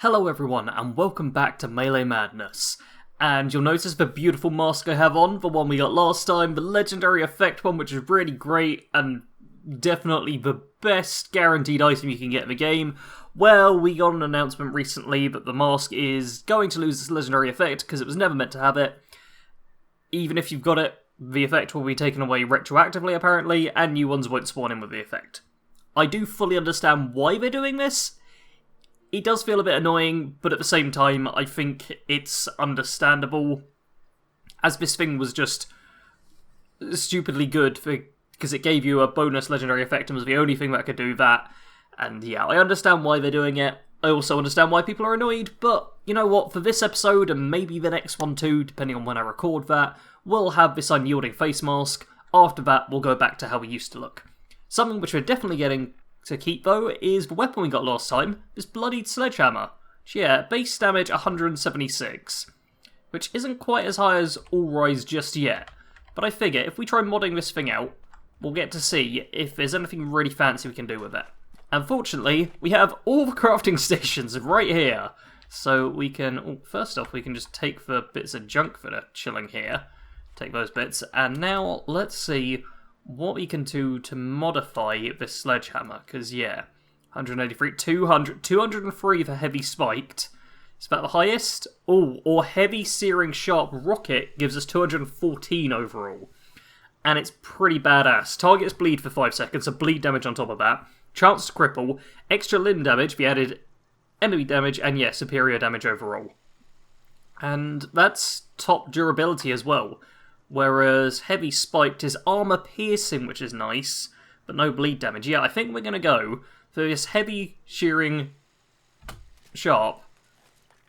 Hello everyone, and welcome back to Melee Madness. And you'll notice the beautiful mask I have on, the one we got last time, the legendary effect one, which is really great, and definitely the best guaranteed item you can get in the game. Well, we got an announcement recently that the mask is going to lose its legendary effect, because it was never meant to have it. Even if you've got it, the effect will be taken away retroactively apparently, and new ones won't spawn in with the effect. I do fully understand why they're doing this. It does feel a bit annoying, but at the same time, I think it's understandable, as this thing was just stupidly good because it gave you a bonus legendary effect and was the only thing that could do that. And yeah, I understand why they're doing it. I also understand why people are annoyed, but you know what, for this episode, and maybe the next one too, depending on when I record that, we'll have this unyielding face mask. After that, we'll go back to how we used to look. Something which we're definitely getting to keep, though, is the weapon we got last time, this bloodied sledgehammer. Yeah, base damage 176, which isn't quite as high as All Rise just yet, but I figure if we try modding this thing out, we'll get to see if there's anything really fancy we can do with it. Unfortunately, we have all the crafting stations right here, so we can, first off, we can just take the bits of junk that are chilling here, take those bits, and now let's see what we can do to modify this sledgehammer, because yeah, 183, 200, 203 for heavy spiked. Is that the highest? Oh, or heavy searing sharp rocket gives us 214 overall. And it's pretty badass. Targets bleed for 5 seconds, so bleed damage on top of that. Chance to cripple, extra limb damage, the added enemy damage, and yeah, superior damage overall. And that's top durability as well. Whereas heavy spiked is armor piercing, which is nice, but no bleed damage. Yeah, I think we're going to go for this heavy shearing sharp.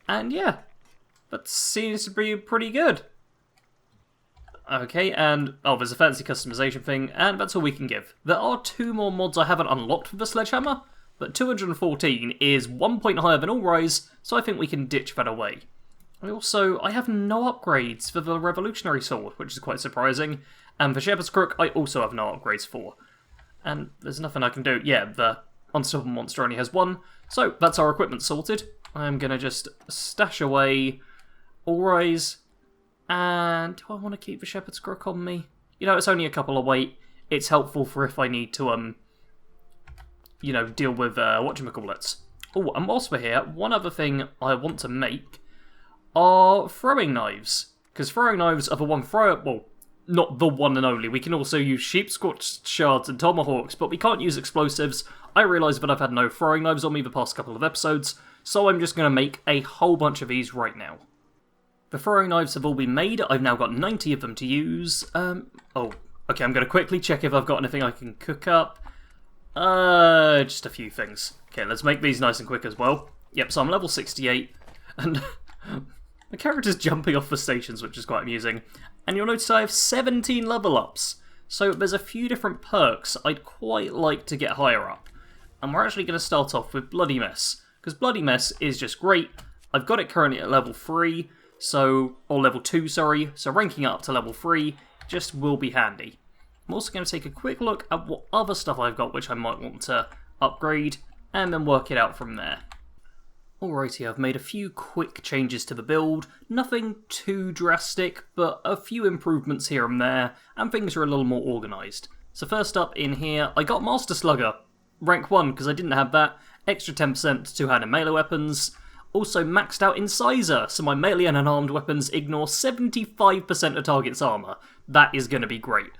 And yeah, that seems to be pretty good. Okay, and there's a fancy customization thing, and that's all we can give. There are 2 more mods I haven't unlocked for the sledgehammer, but 214 is 1 point higher than All Rise, so I think we can ditch that away. I have no upgrades for the Revolutionary Sword, which is quite surprising. And for Shepherd's Crook, I also have no upgrades for. And there's nothing I can do. Yeah, the Unstoppable Monster only has 1. So, that's our equipment sorted. I'm going to just stash away All Rise. And do I want to keep the Shepherd's Crook on me? You know, it's only a couple of weight. It's helpful for if I need to, deal with, whatchamacallits. Oh, and whilst we're here, one other thing I want to make are throwing knives, because throwing knives are the one not the one and only. We can also use sheep-scorched shards and tomahawks, but we can't use explosives. I realise that I've had no throwing knives on me the past couple of episodes, so I'm just going to make a whole bunch of these right now. The throwing knives have all been made. I've now got 90 of them to use. Okay, I'm going to quickly check if I've got anything I can cook up. Just a few things. Okay, let's make these nice and quick as well. Yep, so I'm level 68, and the character's jumping off the stations, which is quite amusing. And you'll notice I have 17 level ups. So there's a few different perks I'd quite like to get higher up. And we're actually going to start off with Bloody Mess, because Bloody Mess is just great. I've got it currently at level 3, or level 2, sorry, so ranking up to level 3 just will be handy. I'm also going to take a quick look at what other stuff I've got which I might want to upgrade, and then work it out from there. Alrighty, I've made a few quick changes to the build, nothing too drastic, but a few improvements here and there, and things are a little more organised. So first up in here, I got Master Slugger, rank 1 because I didn't have that, extra 10% to two-handed melee weapons, also maxed out Incisor, so my melee and unarmed weapons ignore 75% of target's armour. That is going to be great.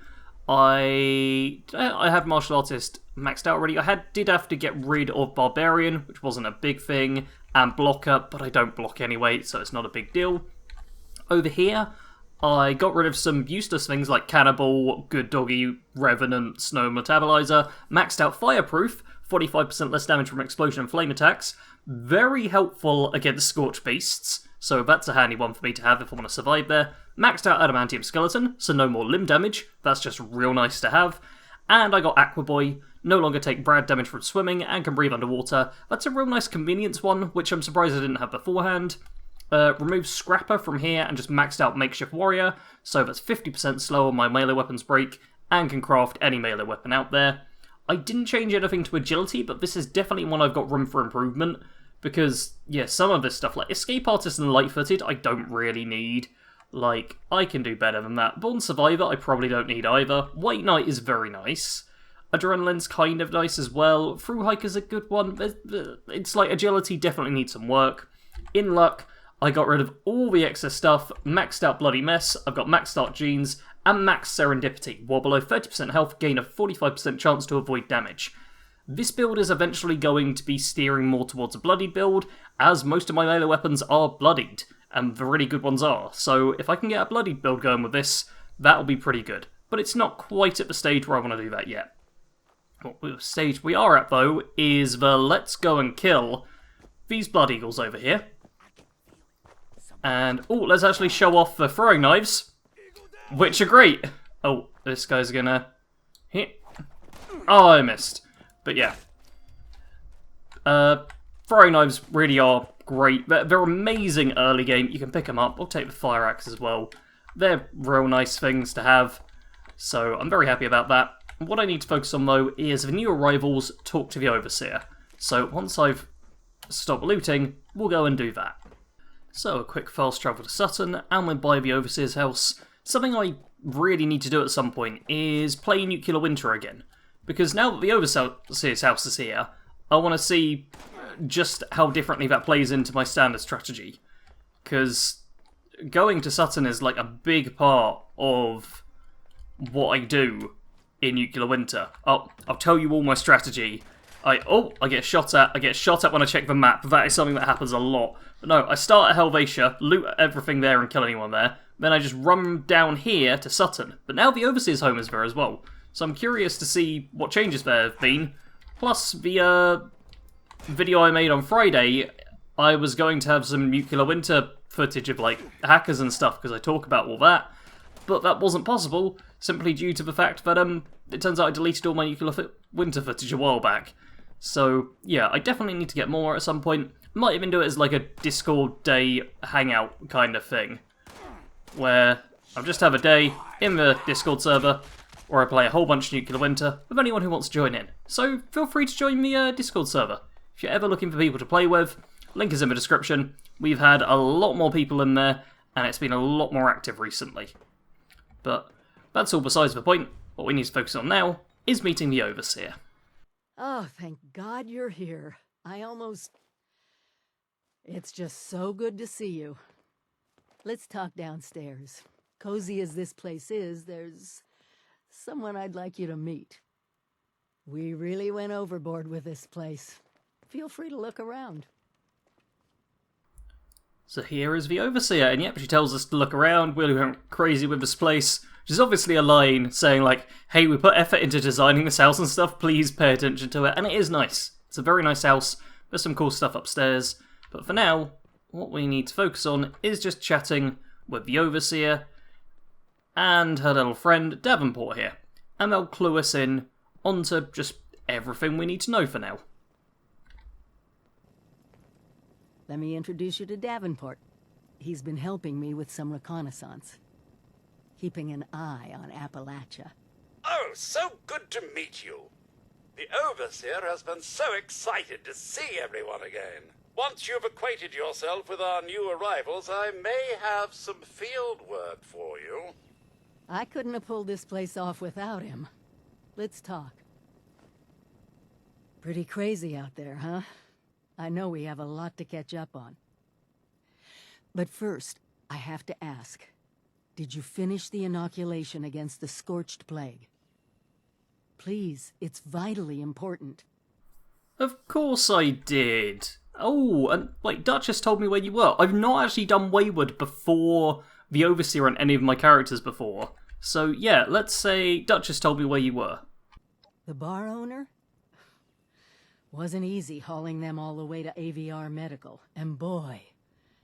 I had Martial Artist maxed out already. I did have to get rid of Barbarian, which wasn't a big thing, and Blocker, but I don't block anyway, so it's not a big deal. Over here, I got rid of some useless things like Cannibal, Good Doggy, Revenant, Snow Metabolizer, maxed out Fireproof, 45% less damage from explosion and flame attacks, very helpful against Scorch Beasts, so that's a handy one for me to have if I want to survive there. Maxed out Adamantium Skeleton, so no more limb damage, that's just real nice to have. And I got Aqua Boy, no longer take Brad damage from swimming and can breathe underwater. That's a real nice convenience one, which I'm surprised I didn't have beforehand. Remove Scrapper from here and just maxed out Makeshift Warrior, so that's 50% slower on my melee weapons break, and can craft any melee weapon out there. I didn't change anything to agility, but this is definitely one I've got room for improvement, Because, yeah, some of this stuff, like Escape Artist and Light-Footed, I don't really need. Like, I can do better than that. Born Survivor, I probably don't need either. White Knight is very nice. Adrenaline's kind of nice as well. Through Hiker's a good one. It's like Agility definitely needs some work. In Luck, I got rid of all the excess stuff, maxed out Bloody Mess, I've got maxed out Genes, and maxed Serendipity, while below 30% health, gain a 45% chance to avoid damage. This build is eventually going to be steering more towards a bloodied build, as most of my melee weapons are bloodied, and the really good ones are, so if I can get a bloodied build going with this, that'll be pretty good. But it's not quite at the stage where I want to do that yet. What the stage we are at, though, is the let's go and kill these Blood Eagles over here. And, oh, let's actually show off the throwing knives, which are great. Oh, this guy's gonna hit. Oh, I missed. But yeah. Throwing knives really are great. They're amazing early game. You can pick them up. I'll take the fire axe as well. They're real nice things to have. So I'm very happy about that. What I need to focus on, though, is the new arrivals talk to the Overseer. So once I've stopped looting, we'll go and do that. So a quick fast travel to Sutton, and we're by the Overseer's house. Something I really need to do at some point is play Nuclear Winter again. Because now that the Overseer's house is here, I want to see just how differently that plays into my standard strategy. Because going to Sutton is like a big part of what I do in Nuclear Winter. I'll tell you all my strategy. I get shot at. I get shot at when I check the map. That is something that happens a lot. But no, I start at Helvetia, loot everything there and kill anyone there. Then I just run down here to Sutton. But now the Overseer's home is there as well. So I'm curious to see what changes there have been. Plus, the video I made on Friday, I was going to have some Nuclear Winter footage of like hackers and stuff because I talk about all that. But that wasn't possible, simply due to the fact that it turns out I deleted all my Nuclear Winter footage a while back. So, yeah, I definitely need to get more at some point. Might even do it as like a Discord day hangout kind of thing. Where I'll just have a day in the Discord server, or I play a whole bunch of Nuclear Winter with anyone who wants to join in. So feel free to join the Discord server. If you're ever looking for people to play with, link is in the description. We've had a lot more people in there, and it's been a lot more active recently. But that's all besides the point. What we need to focus on now is meeting the Overseer. Oh, thank God you're here. It's just so good to see you. Let's talk downstairs. Cozy as this place is, there's someone I'd like you to meet. We really went overboard with this place. Feel free to look around. So here is the Overseer, and yep, she tells us to look around, we're going crazy with this place. Which is obviously a line saying like, hey, we put effort into designing this house and stuff, please pay attention to it. And it is nice. It's a very nice house. There's some cool stuff upstairs. But for now, what we need to focus on is just chatting with the Overseer and her little friend Davenport here. And they'll clue us in onto just everything we need to know for now. Let me introduce you to Davenport. He's been helping me with some reconnaissance. Keeping an eye on Appalachia. Oh, so good to meet you. The Overseer has been so excited to see everyone again. Once you've acquainted yourself with our new arrivals, I may have some field work for you. I couldn't have pulled this place off without him. Let's talk. Pretty crazy out there, huh? I know we have a lot to catch up on. But first, I have to ask. Did you finish the inoculation against the Scorched Plague? Please, it's vitally important. Of course I did. Oh, and wait, Duchess told me where you were. I've not actually done Wayward before the Overseer and any of my characters before. So yeah, let's say Duchess told me where you were. The bar owner? Wasn't easy hauling them all the way to AVR Medical. And boy,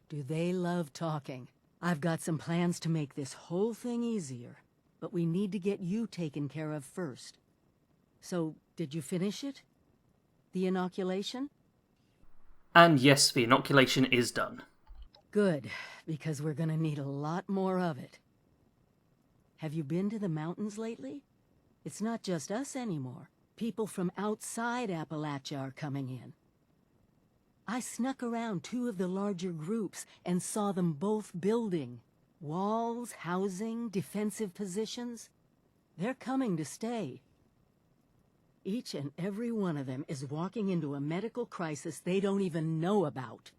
do they love talking. I've got some plans to make this whole thing easier, but we need to get you taken care of first. So, did you finish it? The inoculation? And yes, the inoculation is done. Good, because we're gonna need a lot more of it. Have you been to the mountains lately? It's not just us anymore. People from outside Appalachia are coming in. I snuck around two of the larger groups and saw them both building. Walls, housing, defensive positions. They're coming to stay. Each and every one of them is walking into a medical crisis they don't even know about.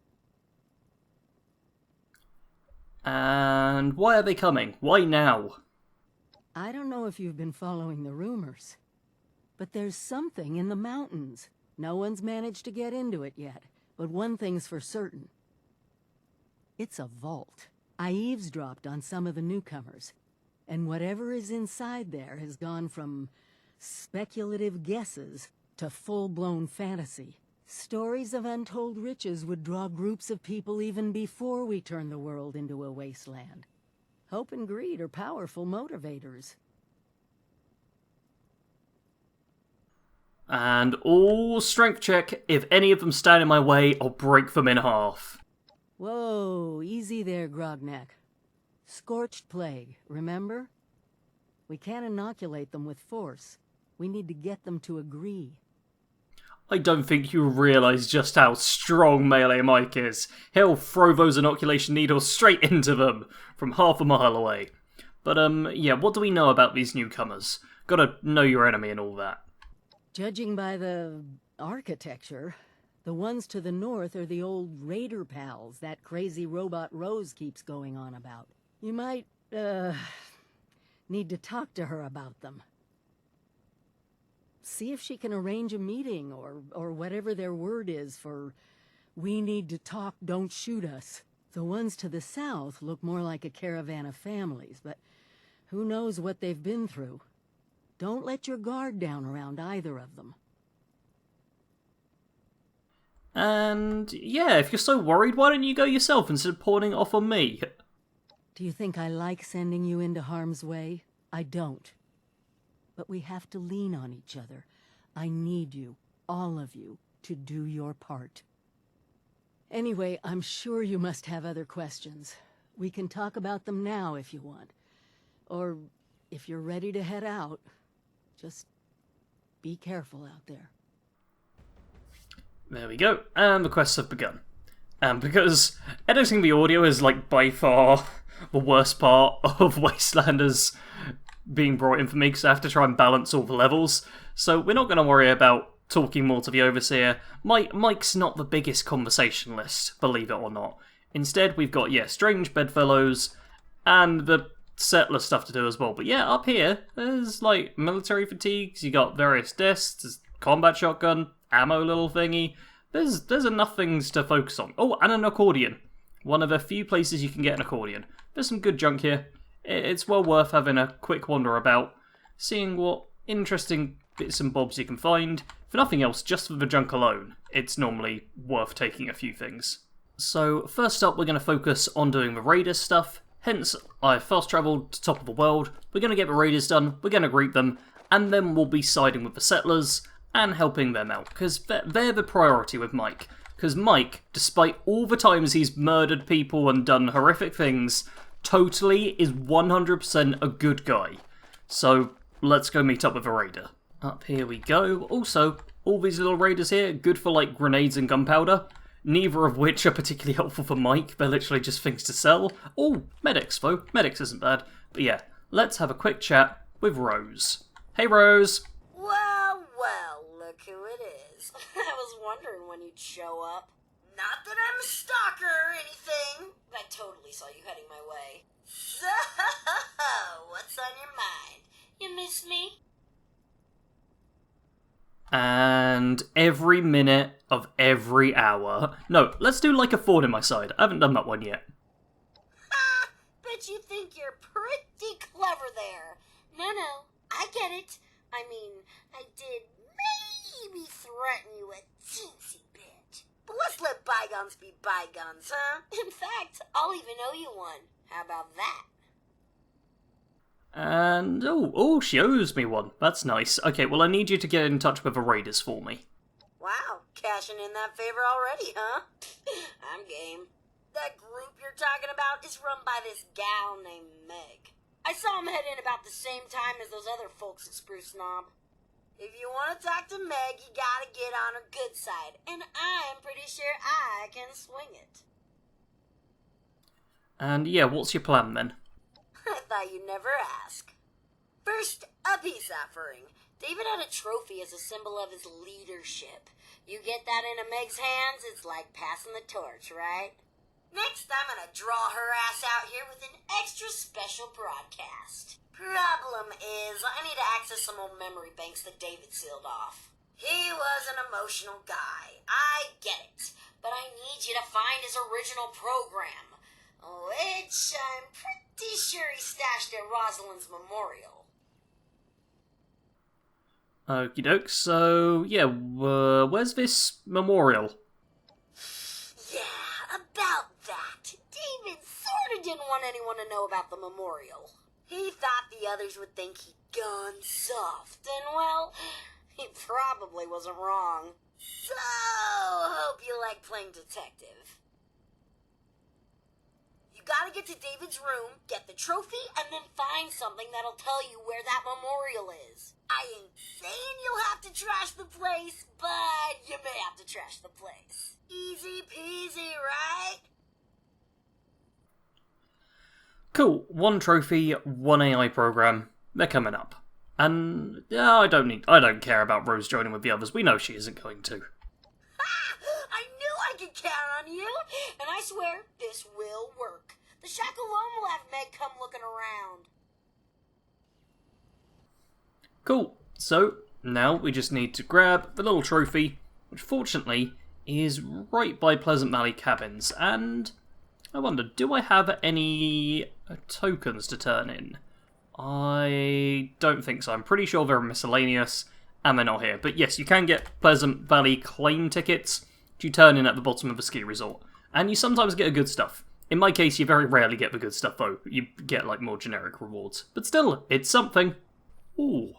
And why are they coming? Why now? I don't know if you've been following the rumors, but there's something in the mountains. No one's managed to get into it yet, but one thing's for certain. It's a vault. I eavesdropped on some of the newcomers, and whatever is inside there has gone from speculative guesses to full-blown fantasy. Stories of untold riches would draw groups of people even before we turn the world into a wasteland. Hope and greed are powerful motivators. And all strength check. If any of them stand in my way, I'll break them in half. Whoa, easy there, Grognak. Scorched plague, remember? We can't inoculate them with force. We need to get them to agree. I don't think you realise just how strong Melee Mike is. He'll throw those inoculation needles straight into them from half a mile away. But, yeah, what do we know about these newcomers? Gotta know your enemy and all that. Judging by the architecture, the ones to the north are the old Raider pals that crazy robot Rose keeps going on about. You might, need to talk to her about them. See if she can arrange a meeting, or whatever their word is for, we need to talk, don't shoot us. The ones to the south look more like a caravan of families, but who knows what they've been through. Don't let your guard down around either of them. And, yeah, if you're so worried, why don't you go yourself instead of pawning it off on me? Do you think I like sending you into harm's way? I don't. But we have to lean on each other. I need you, all of you, to do your part. Anyway, I'm sure you must have other questions. We can talk about them now if you want. Or if you're ready to head out, just be careful out there. There we go, and the quests have begun. And because editing the audio is, like, by far the worst part of Wastelanders being brought in for me, because I have to try and balance all the levels, so we're not going to worry about talking more to the Overseer. Mike's not the biggest conversationalist, believe it or not. Instead, we've got, yeah, strange bedfellows, and the settler stuff to do as well. But yeah, up here, there's, like, military fatigues, you got various desks, there's combat shotgun, ammo little thingy. There's enough things to focus on. Oh, and an accordion. One of the few places you can get an accordion. There's some good junk here. It's well worth having a quick wander about, seeing what interesting bits and bobs you can find. For nothing else, just for the junk alone, it's normally worth taking a few things. So, first up, we're going to focus on doing the Raiders stuff. Hence, I've fast travelled to top of the world. We're going to get the Raiders done, we're going to greet them, and then we'll be siding with the settlers and helping them out, because they're the priority with Mike. Because Mike, despite all the times he's murdered people and done horrific things, totally is 100% a good guy. So, let's go meet up with a raider. Up here we go. Also, all these little raiders here, good for, like, grenades and gunpowder. Neither of which are particularly helpful for Mike. They're literally just things to sell. Oh, medics, though. Medics isn't bad. But yeah, let's have a quick chat with Rose. Hey, Rose. Well, look who it is. I was wondering when you'd show up. Not that I'm a stalker or anything. I totally saw you heading my way. So, what's on your mind? You miss me? And every minute of every hour. No, let's do like a thorn in my side. I haven't done that one yet. Ha! Bet you think you're pretty clever there. No, I get it. I mean, I did maybe threaten you a teensy bit. But let's let bygones be bygones, huh? In fact, I'll even owe you one. How about that? And, oh, she owes me one. That's nice. Okay, well, I need you to get in touch with the raiders for me. Wow, cashing in that favor already, huh? I'm game. That group you're talking about is run by this gal named Meg. I saw him head in about the same time as those other folks at Spruce Knob. If you want to talk to Meg, you gotta get on her good side, and I'm pretty sure I can swing it. And yeah, what's your plan then? I thought you'd never ask. First, a peace offering. David had a trophy as a symbol of his leadership. You get that into Meg's hands, it's like passing the torch, right? Next, I'm gonna draw her ass out here with an extra special broadcast. Problem is, I need to access some old memory banks that David sealed off. He was an emotional guy. I get it. But I need you to find his original program, which I'm pretty sure he stashed at Rosalind's memorial. Okie doke, so yeah, where's this memorial? Yeah, about that. David sorta didn't want anyone to know about the memorial. He thought the others would think he'd gone soft, and well, he probably wasn't wrong. So, hope you like playing detective. You gotta get to David's room, get the trophy, and then find something that'll tell you where that memorial is. I ain't saying you'll have to trash the place, but you may have to trash the place. Easy peasy, right? Cool, 1 trophy, 1 AI program. They're coming up. And I don't care about Rose joining with the others. We know she isn't going to. Ha! I knew I could count on you, and I swear this will work. The shack alone will have Meg come looking around. Cool. So, now we just need to grab the little trophy, which fortunately is right by Pleasant Valley Cabins. And I wonder, do I have any tokens to turn in? I don't think so. I'm pretty sure they're miscellaneous, and they're not here. But yes, you can get Pleasant Valley claim tickets, which you turn in at the bottom of a ski resort. And you sometimes get good stuff. In my case, you very rarely get the good stuff, though. You get, like, more generic rewards. But still, it's something. Ooh,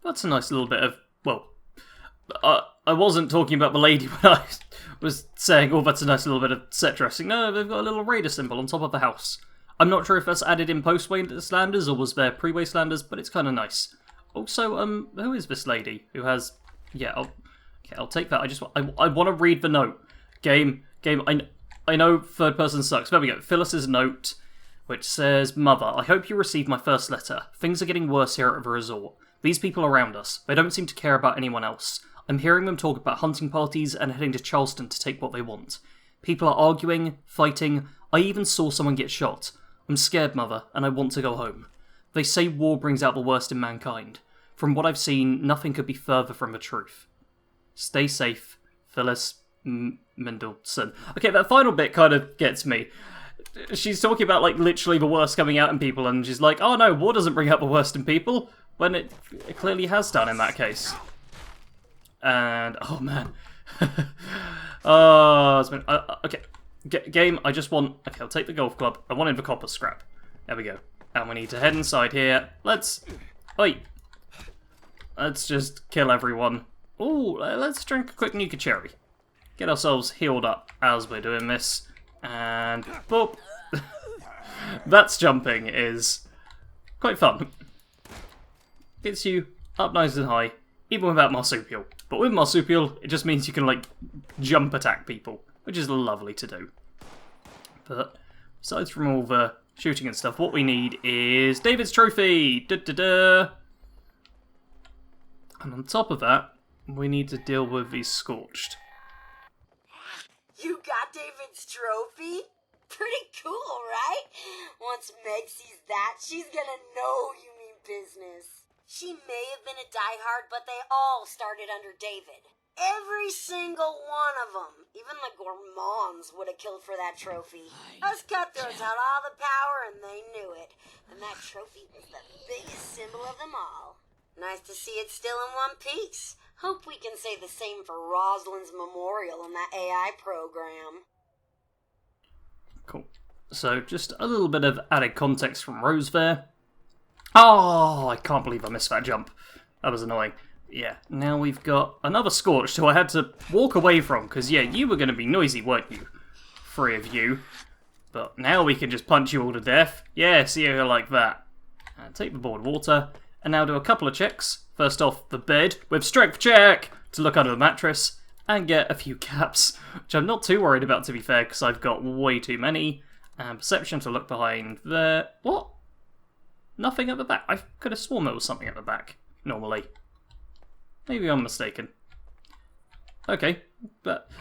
that's a nice little bit of... Well, I wasn't talking about the lady when I was saying, oh, that's a nice little bit of set dressing. No, they've got a little raider symbol on top of the house. I'm not sure if that's added in post-Wastelanders or was there pre-Wastelanders, but it's kind of nice. Also, who is this lady who has... Yeah, I'll take that. I want to read the note. Game, I know third person sucks. There we go. Phyllis's note, which says, Mother, I hope you received my first letter. Things are getting worse here at the resort. These people around us, they don't seem to care about anyone else. I'm hearing them talk about hunting parties and heading to Charleston to take what they want. People are arguing, fighting. I even saw someone get shot. I'm scared, Mother, and I want to go home. They say war brings out the worst in mankind. From what I've seen, nothing could be further from the truth. Stay safe, Phyllis Mendelssohn. Okay, that final bit kind of gets me. She's talking about, like, literally the worst coming out in people, and she's like, oh no, war doesn't bring out the worst in people, when it clearly has done in that case. And, oh man. Oh, it's been... okay. Game, I just want... Okay, I'll take the golf club. I wanted the copper scrap. There we go. And we need to head inside here. Let's... Wait. Let's just kill everyone. Ooh, let's drink a quick Nuka Cherry. Get ourselves healed up as we're doing this. And... Boop. That's jumping is quite fun. Gets you up nice and high, even without marsupial. But with marsupial, it just means you can, like, jump attack people, which is lovely to do. But aside from all the shooting and stuff, what we need is David's trophy! Da-da-da! And on top of that, we need to deal with the Scorched. You got David's trophy? Pretty cool, right? Once Meg sees that, she's gonna know you mean business. She may have been a diehard, but they all started under David. Every single one of them. Even the Gourmands would have killed for that trophy. Us cutthroats had all the power and they knew it. And that trophy was the biggest symbol of them all. Nice to see it still in one piece. Hope we can say the same for Rosalind's memorial in that AI program. Cool. So, just a little bit of added context from Rose there. Oh, I can't believe I missed that jump. That was annoying. Yeah, now we've got another Scorched who I had to walk away from, because, yeah, you were going to be noisy, weren't you? 3 of you. But now we can just punch you all to death. Yeah, see how you like that. And take the board water, and now do a couple of checks. First off, the bed, with strength check to look under the mattress, and get a few caps, which I'm not too worried about, to be fair, because I've got way too many. And perception to look behind there. What? Nothing at the back. I could have sworn there was something at the back, normally. Maybe I'm mistaken. Okay, but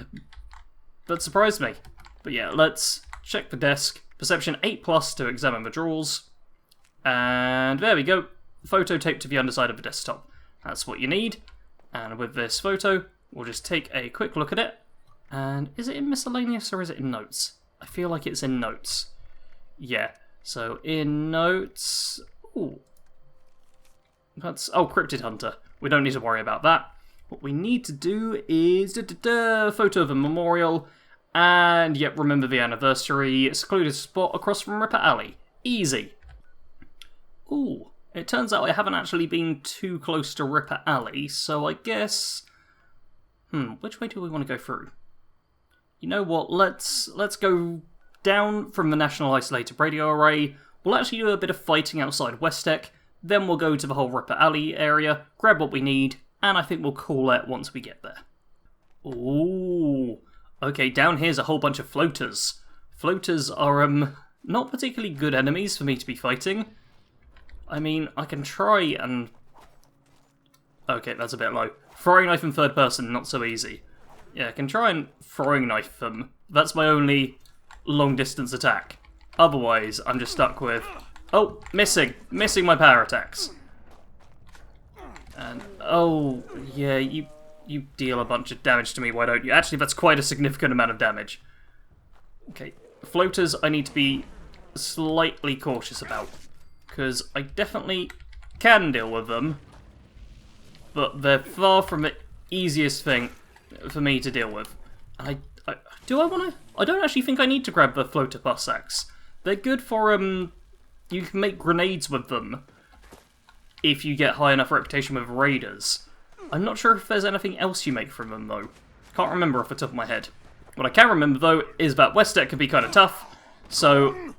that surprised me. But yeah, let's check the desk. Perception 8+ to examine the drawers. And there we go. Photo taped to the underside of the desktop. That's what you need. And with this photo, we'll just take a quick look at it. And is it in miscellaneous or is it in notes? I feel like it's in notes. Yeah, so in notes... Ooh. That's... Oh, Cryptid Hunter. We don't need to worry about that. What we need to do is... photo of a memorial. And, yep, remember the anniversary. Secluded spot across from Ripper Alley. Easy. Ooh. It turns out I haven't actually been too close to Ripper Alley, so I guess... which way do we want to go through? You know what, let's go down from the National Isolated Radio Array. We'll actually do a bit of fighting outside Westec, then we'll go to the whole Ripper Alley area, grab what we need, and I think we'll call it once we get there. Ooh, okay, down here's a whole bunch of floaters. Floaters are, not particularly good enemies for me to be fighting. I mean, I can try and... Okay, that's a bit low. Throwing knife in third person, not so easy. Yeah, I can try and throwing knife them. That's my only long distance attack. Otherwise, I'm just stuck with... Oh, missing! Missing my power attacks. And, oh, yeah, you deal a bunch of damage to me, why don't you? Actually, that's quite a significant amount of damage. Okay, floaters I need to be slightly cautious about. Because I definitely can deal with them, but they're far from the easiest thing for me to deal with. And do I want to? I don't actually think I need to grab the floater bus axe. They're good for, you can make grenades with them if you get high enough reputation with raiders. I'm not sure if there's anything else you make from them, though. Can't remember off the top of my head. What I can remember, though, is that Westec can be kind of tough, so...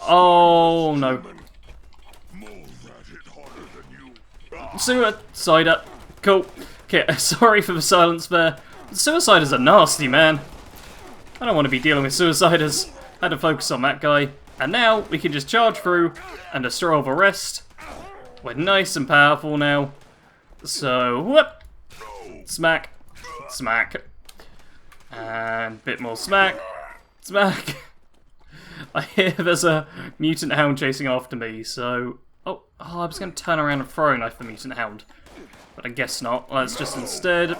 Oh, no. Suicider. Cool. Okay, sorry for the silence there. Suiciders are nasty, man. I don't want to be dealing with suiciders. I had to focus on that guy. And now, we can just charge through and destroy all the rest. We're nice and powerful now. So, whoop. Smack. Smack. And a bit more smack. Smack. I hear there's a mutant hound chasing after me, so... Oh, I was going to turn around and throw a knife at the mutant hound. But I guess not. Let's just instead...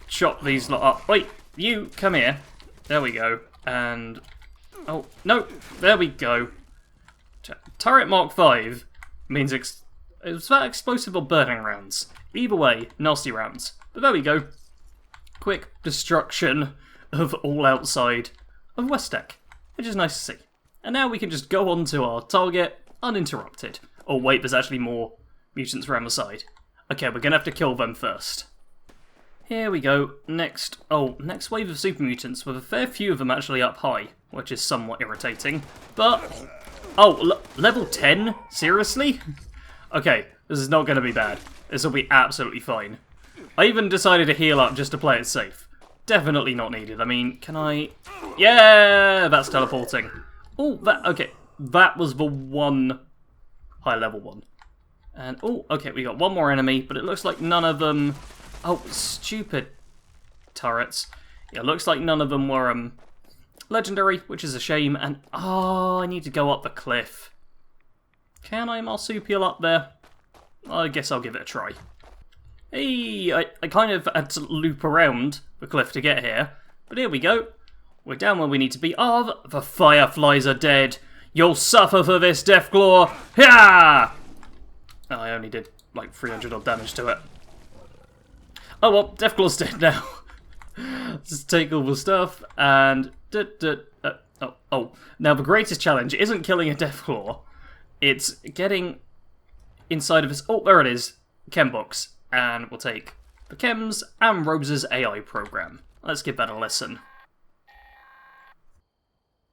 chop these lot up. Wait, you, come here. There we go. And... Oh, no! There we go. Turret Mark 5 means it's that explosive or burning rounds. Either way, nasty rounds. But there we go. Quick destruction of all outside of Westec, which is nice to see. And now we can just go on to our target uninterrupted. Oh wait, there's actually more mutants around the side. Okay, we're gonna have to kill them first. Here we go. Next wave of super mutants, with a fair few of them actually up high, which is somewhat irritating. But, level 10? Seriously? Okay, this is not gonna be bad. This will be absolutely fine. I even decided to heal up just to play it safe. Definitely not needed. I mean, can I... Yeah, that's teleporting. Oh, okay. That was the one high level one. And, okay, we got one more enemy, but it looks like none of them... Oh, stupid turrets. Yeah, it looks like none of them were, legendary, which is a shame. And, I need to go up the cliff. Can I marsupial up there? I guess I'll give it a try. Hey, I kind of had to loop around the cliff to get here. But here we go. We're down where we need to be. Oh, the fireflies are dead. You'll suffer for this, Deathclaw. Yeah! Oh, I only did like 300 odd damage to it. Oh well, Deathclaw's dead now. Just take all the stuff and... Now the greatest challenge isn't killing a Deathclaw. It's getting inside of his... Oh, there it is. Chem box. And we'll take the chems and Rose's AI program. Let's give that a listen.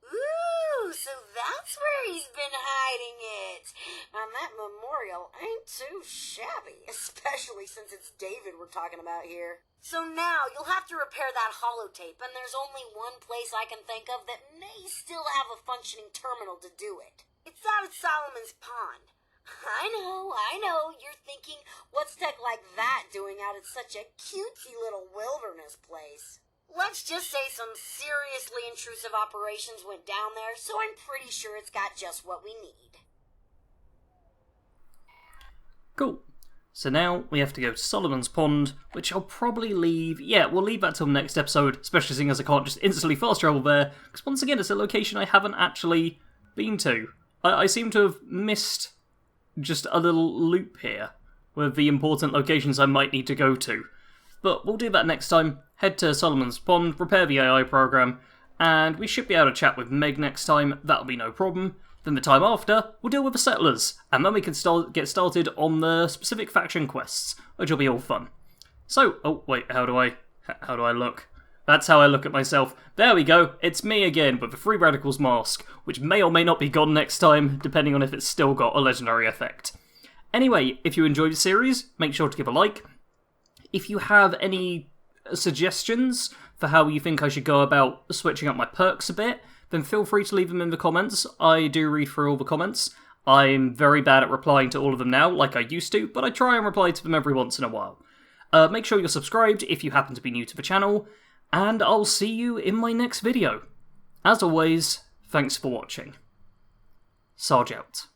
Ooh, so that's where he's been hiding it. And that memorial ain't too shabby, especially since it's David we're talking about here. So now you'll have to repair that holotape, and there's only one place I can think of that may still have a functioning terminal to do it. It's out at Solomon's Pond. I know, you're thinking, what's tech like that doing out at such a cutesy little wilderness place? Let's just say some seriously intrusive operations went down there, so I'm pretty sure it's got just what we need. Cool. So now we have to go to Solomon's Pond, which I'll probably leave... Yeah, we'll leave that till next episode, especially seeing as I can't just instantly fast travel there, because once again, it's a location I haven't actually been to. I seem to have missed just a little loop here with the important locations I might need to go to. But we'll do that next time. Head to Solomon's Pond, repair the AI program, and we should be able to chat with Meg next time. That'll be no problem. Then the time after, we'll deal with the settlers, and then we can get started on the specific faction quests, which will be all fun. So, oh wait, how do I look? That's how I look at myself. There we go, it's me again with the Free Radicals mask, which may or may not be gone next time, depending on if it's still got a legendary effect. Anyway, if you enjoyed the series, make sure to give a like. If you have any suggestions for how you think I should go about switching up my perks a bit, then feel free to leave them in the comments. I do read through all the comments. I'm very bad at replying to all of them now, like I used to, but I try and reply to them every once in a while. Make sure you're subscribed if you happen to be new to the channel, and I'll see you in my next video. As always, thanks for watching. Sarge out.